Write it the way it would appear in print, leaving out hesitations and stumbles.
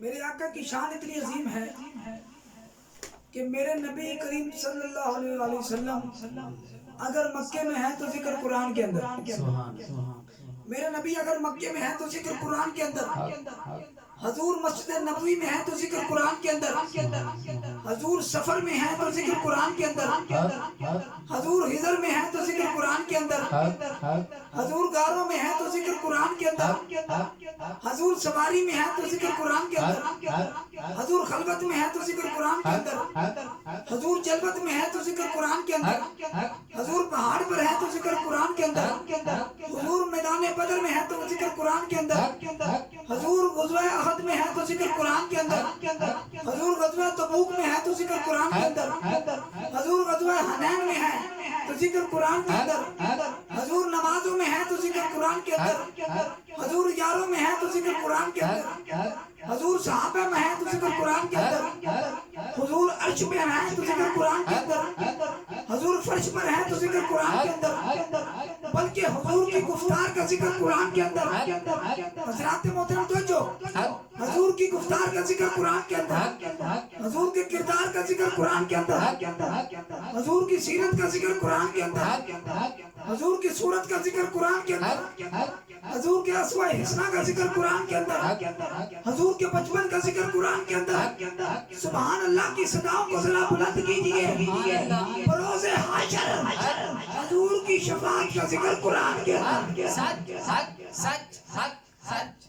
میرے آقا کی شان اتنی عظیم ہے کہ میرے نبی کریم صلی اللہ علیہ وآلہ وسلم اگر مکے میں ہیں تو ذکر قرآن کے اندر، میرے نبی اگر مکے میں ہیں تو ذکر قرآن کے اندر، حضور مسجد نبوی میں ہیں تو ذکر قرآن کے اندر، حضور سفر میں ہیں تو ذکر قرآن کے اندر، حضور حضر میں ہیں تو ذکر قرآن کے اندر، حضور غاروں میں ہیں تو ذکر قرآن کے اندر، حضور سواری میں ہیں تو ذکر قرآن کے اندر، حضور خلوت میں ہیں تو ذکر قرآن کے اندر، حضور جلوت میں ہیں تو ذکر قرآن کے اندر، حضور پہاڑ پر ہیں تو ذکر قرآن کے اندر، حضور میدان بدر میں ہیں تو ذکر قرآن کے اندر، حضور غزوہ احد میں ہے تو ذکر قرآن کے اندر، حضور غزوہ تبوک میں ہے تو ذکر قرآن کے اندر، حضور غزوہ حنین میں ہے تو ذکر قرآن کے اندر، حضور نمازوں میں ہے تو ذکر قرآن کے اندر، حضور یاروں میں ہے تو ذکر قرآن کے اندر، حضور صحابہ میں ہے تو ذکر قرآن کے اندر، حضور عرش میں ہے تو ذکر قرآن کے اندر، حضور فرش پر ہے تو ذکر قرآن کے اندر، بلکہ حضور کی گفتار کا ذکر قرآن کے اندر، حضرات محترم توجہ، حضور کی گفتار کا ذکر قرآن کے اندر، حضور کے کردار کا ذکر قرآن کے اندر، حضور کی سیرت کا ذکر قرآن کے اندر، حضور کی صورت کا ذکر قرآن کے اندر، حضور کے اسماء حسنہ کا ذکر قرآن کے اندر، حضور کے بچپن کا ذکر قرآن کے اندر۔ سبحان اللہ کی صداؤں کو ذرا بلند کیجئے، بروز حشر حضور کی شفاعت کا ذکر قرآن کے اندر۔ سچ سچ سچ سچ سچ